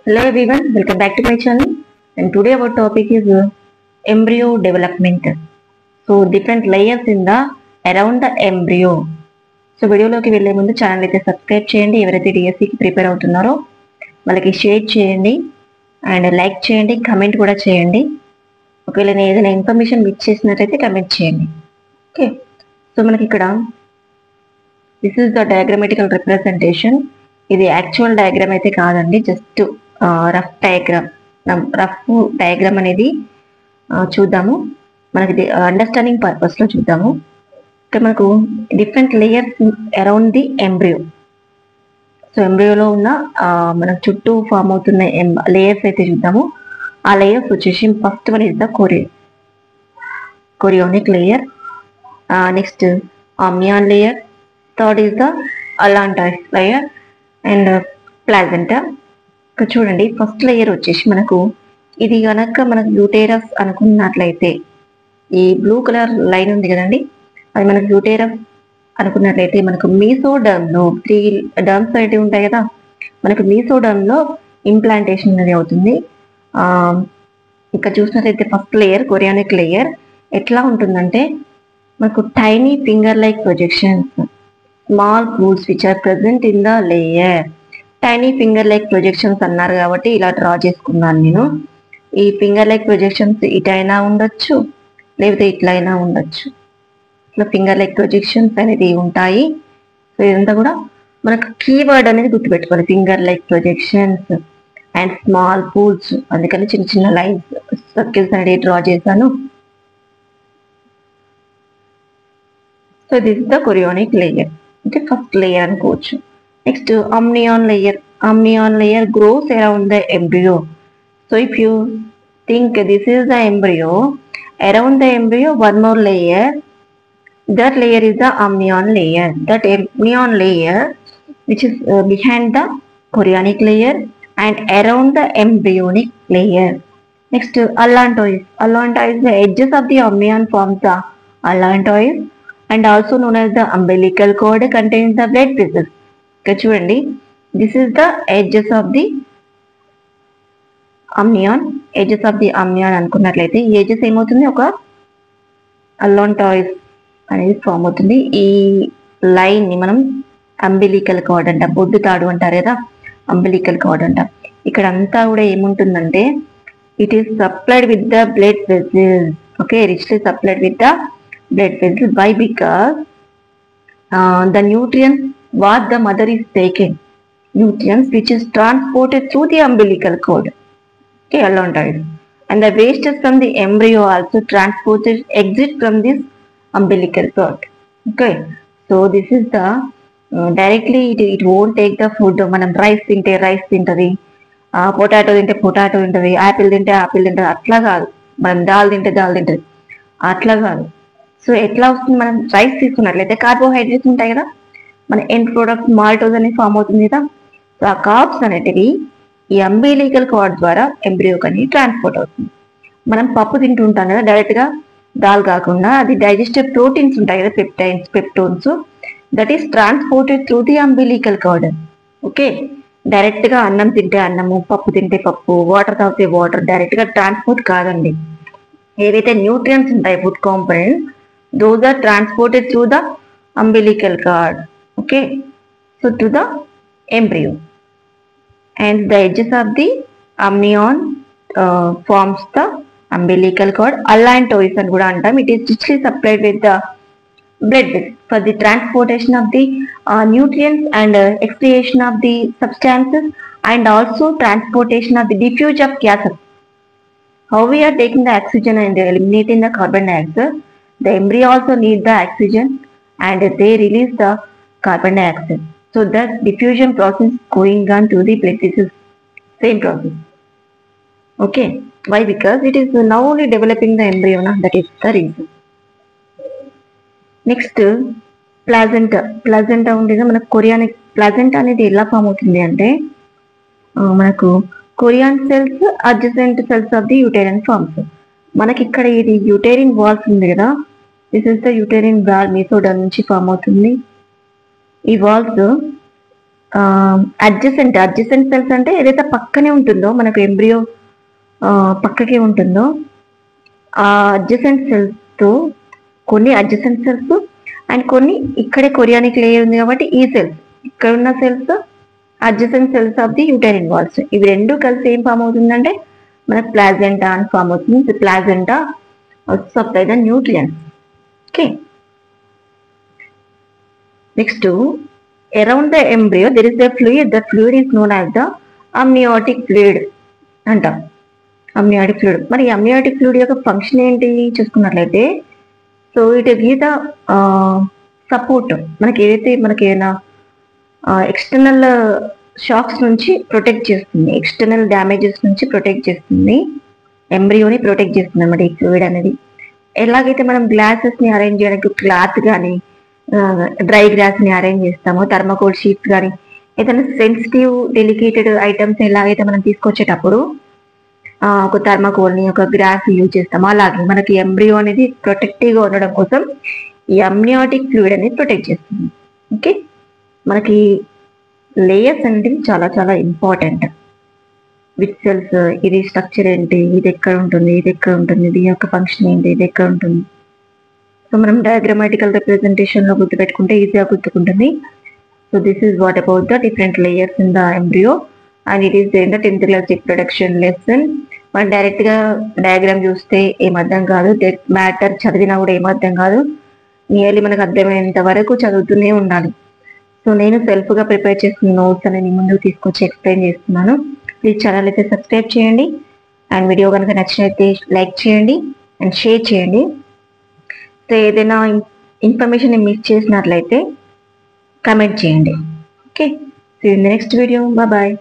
Hello everyone, welcome back to my channel. And today our topic is embryo development. So different layers in the around the embryo. So వీడియోలోకి వెళ్ళే ముందు channel అయితే subscribe చేయండి. ఎవరైతే డిఎస్సికి prepare అవుతున్నారో వాళ్ళకి షేర్ చేయండి అండ్ లైక్ చేయండి, కమెంట్ కూడా చేయండి. ఒకవేళ నేను ఏదైనా ఇన్ఫర్మేషన్ మిస్ చేసినట్టయితే కమెంట్ చేయండి. ఓకే, సో మనకి ఇక్కడ దిస్ ఇస్ ద డయాగ్రామటికల్ రిప్రజెంటేషన్. ఇది యాక్చువల్ డయాగ్రామ్ అయితే కాదండి, జస్ట్ రఫ్ డయాగ్రామ్ అనేది చూద్దాము. మనకి అండర్స్టాండింగ్ పర్పస్లో చూద్దాము. ఇక్కడ మనకు different layers around the embryo. So ఎంబ్రియోలో ఉన్న మనకు చుట్టూ ఫామ్ అవుతున్న లేయర్స్ అయితే చూద్దాము. ఆ లేయర్స్ వచ్చేసి first one is the chorionic layer, next amnion layer, third is the allantois layer and placenta. ఇక్కడ చూడండి, ఫస్ట్ లేయర్ వచ్చేసి మనకు ఇది కనుక మనకు యూటేరస్ అనుకున్నట్లయితే, ఈ బ్లూ కలర్ లైన్ ఉంది కదండి, అది మనకు యూటేరస్ అనుకున్నట్లయితే మనకు మీసోడర్మ్లో 3 డర్మ్స్ అయితే ఉంటాయి కదా, మనకు మీసోడర్మ్లో ఇంప్లాంటేషన్ అనేది అవుతుంది. ఇక్కడ చూసినట్లయితే ఫస్ట్ లేయర్ కొరియానిక్ లేయర్ ఎట్లా ఉంటుందంటే, మనకు tiny finger like projections, small pools which are present in the layer. Tiny finger like projections అన్నారు కాబట్టి ఇలా డ్రా చేసుకున్నాను నేను. ఈ ఫింగర్ లైక్ ప్రొజెక్షన్స్ ఇటైనా ఉండొచ్చు, లేకపోతే ఇట్లయినా ఉండొచ్చు. ఇట్లా ఫింగర్ లైక్ ప్రొజెక్షన్స్ అనేది ఉంటాయి. సో ఇదంతా కూడా మనకు కీవర్డ్ అనేది గుర్తుపెట్టుకోవాలి, finger like projections and small pools. అందుకని చిన్న చిన్న లైన్స్, సర్కిల్స్ అనేది డ్రా చేశాను. So this is the chorionic layer, అంటే ఫస్ట్ లేయర్ అనుకోవచ్చు. Next amnion layer. Amnion layer grows around the embryo. So if you think this is the embryo, around the embryo one more layer, that layer is the amnion layer. That amnion layer which is behind the chorionic layer and around the embryonic layer. Next allantois. Allantois, the edges of the amnion forms the allantois and also known as the umbilical cord, contains the blood vessels. ఇక్కడ చూడండి, this is the edges of the amnion. Edges of the amnion అనుకున్నట్లయితే ఈ edges ఏమవుతుంది, ఒక అల్లాంటాయిస్ అనేది form అవుతుంది. ఈ line ని మనం అంబిలికల్ కార్డ్ అంటాం, బొడ్డు తాడు అంటారు కదా, అంబిలికల్ కార్డ్ అంటాం. ఇక్కడ అంతా కూడా ఏముంటుందంటే, it is supplied with the blood vessels. Okay, richly supplied with the blood vessels. Why? Because the nutrients what the mother is taking, nutrients which is transported through the umbilical cord, okay, allantois, and the wastes from the embryo also transported exit from this umbilical cord. Okay, so this is the directly it won't take the food. మనం rice తింటే rice తింటది, potato తింటే potato తింటది, Apple తింటే Apple తింటది. అట్లా కాదు, మనం దాల్ తింటే దాల్ తింటది, అట్లా కాదు. సో ఎట్లా వస్తుంది, మనం రైస్ తీసుకున్నట్లయితే కార్బోహైడ్రేట్స్ ఉంటాయి కదా, మన ఎండ్ ప్రోడక్ట్ మాల్టోజ్ అనేది ఫామ్ అవుతుంది కదా. సో ఆ కార్బ్స్ అనేటివి ఈ అంబిలికల్ కార్డ్ ద్వారా ఎంబ్రియోకి అనేది ట్రాన్స్పోర్ట్ అవుతుంది. మనం పప్పు తింటుంటాం కదా డైరెక్ట్గా, దాల్ కాకుండా, అది డైజెస్టివ్ ప్రోటీన్స్ ఉంటాయి కదా, peptides, peptones, that is transported through the umbilical cord. Okay, డైరెక్ట్గా అన్నం తింటే అన్నము, పప్పు తింటే పప్పు, వాటర్ తాగితే వాటర్ డైరెక్ట్గా ట్రాన్స్పోర్ట్ కాదండి. ఏవైతే న్యూట్రియంట్స్ ఉంటాయి, food components, those are transported through the umbilical cord. Okay, so to the embryo, and the edges of the amnion forms the umbilical cord. Allantois అని కూడా అంటాం. It is richly supplied with the blood vessels for the transportation of the nutrients and excretion of the substances, and also transportation of the diffusion of gases. How we are taking the oxygen and eliminating the carbon dioxide, the embryo also need the oxygen and they release the carbon dioxide. So that diffusion process going on to the blood vessels, same process. Okay, why? Because it is now only developing the embryo, that is the reason. Next placenta. Placenta ఉండేది మనకు chorionic. Placenta అనేది ఎలా form అవుతుంది అంటే, మనకు chorion cells adjacent cells of the uterine forms. మనకి ఇక్కడ ఇది యూటేరియన్ వాల్స్ ఉంది కదా, this is the uterine wall, mesoderm నుంచి ఫామ్ అవుతుంది. ఈ వాల్స్ అడ్జసెంట్ సెల్స్ అంటే ఏదైతే పక్కనే ఉంటుందో మనకు ఎంబ్రియో పక్కకే ఉంటుందో ఆ అడ్జసెంట్ సెల్స్ తో కొన్ని అడ్జసెంట్ సెల్స్ అండ్ కొన్ని ఇక్కడే కొరియానిక్ లేయర్ ఉంది కాబట్టి ఈ సెల్స్ ఇక్కడ ఉన్న cells adjacent cells of the uterine walls ఇవి రెండు కలిసి ఏం ఫామ్ అవుతుందంటే మనకు ప్లాజెంటా అని ఫామ్ అవుతుంది. Placenta supply the nutrients. Okay, next around the embryo there is a fluid. That fluid is known as the amniotic fluid అంటాం. Amniotic fluid. మరి అమ్నియాటిక్ ఫ్లూయిడ్ యొక్క ఫంక్షన్ ఏంటి చూసుకున్నట్లయితే so it give the support. మనకి ఏదైతే మనకి ఏదైనా external shocks నుంచి ప్రొటెక్ట్ చేస్తుంది, ఎక్స్టర్నల్ డ్యామేజెస్ నుంచి ప్రొటెక్ట్ చేస్తుంది, ఎంబ్రియోని ప్రొటెక్ట్ చేస్తుంది అన్నమాట ఈ ఫ్లూయిడ్ అనేది. ఎలాగైతే మనం గ్లాసెస్ ని అరేంజ్ చేయడానికి క్లాత్ కానీ డ్రై గ్లాస్ ని అరేంజ్ చేస్తామో, థర్మకోల్ షీట్స్ కానీ ఏదైనా సెన్సిటివ్ డెలికేటెడ్ ఐటమ్స్ ఎలాగైతే మనం తీసుకొచ్చేటప్పుడు ఒక థర్మకోల్ ని ఒక గ్రాస్ యూజ్ చేస్తాము, అలాగే మనకి ఎంబ్రియో అనేది ప్రొటెక్టివ్ గా ఉండడం కోసం ఈ అమ్నియాటిక్ ఫ్లూయిడ్ అనేది ప్రొటెక్ట్ చేస్తుంది. ఓకే, మనకి లేయర్స్ అనేది చాలా చాలా ఇంపార్టెంట్. విత్ సెల్స్, ఇది స్ట్రక్చర్ ఏంటి, ఇది ఎక్కడ ఉంటుంది, ఇది ఎక్కడ ఉంటుంది, దీని యొక్క ఫంక్షన్ ఏంటి, ఇది ఎక్కడ ఉంటుంది. సో మనం డయాగ్రామాటికల్ రిప్రజెంటేషన్ లో గుర్తుపెట్టుకుంటే ఈజీగా గుర్తుకుంటుంది. So this is what about the different layers in the embryo and it is in the 10th class reproduction lesson. మనం డైరెక్ట్ గా డయాగ్రామ్ చూస్తే ఏం అర్థం కాదు, మ్యాటర్ చదివినా కూడా ఏం అర్థం కాదు. నియర్లీ మనకు అర్థమైనంత వరకు చదువుతూనే ఉండాలి. సో నేను సెల్ఫ్ గా ప్రిపేర్ చేసిన నోట్స్ అనేది ముందుకు తీసుకొచ్చి ఎక్స్ప్లెయిన్ చేస్తున్నాను. ప్లీజ్ ఛానల్ అయితే సబ్స్క్రైబ్ చేయండి అండ్ వీడియో కనుక నచ్చినట్లయితే లైక్ చేయండి అండ్ షేర్ చేయండి. సో ఏదైనా ఇన్ఫర్మేషన్ మిస్ చేసినట్లయితే కమెంట్ చేయండి. Okay, see in the next video. Bye.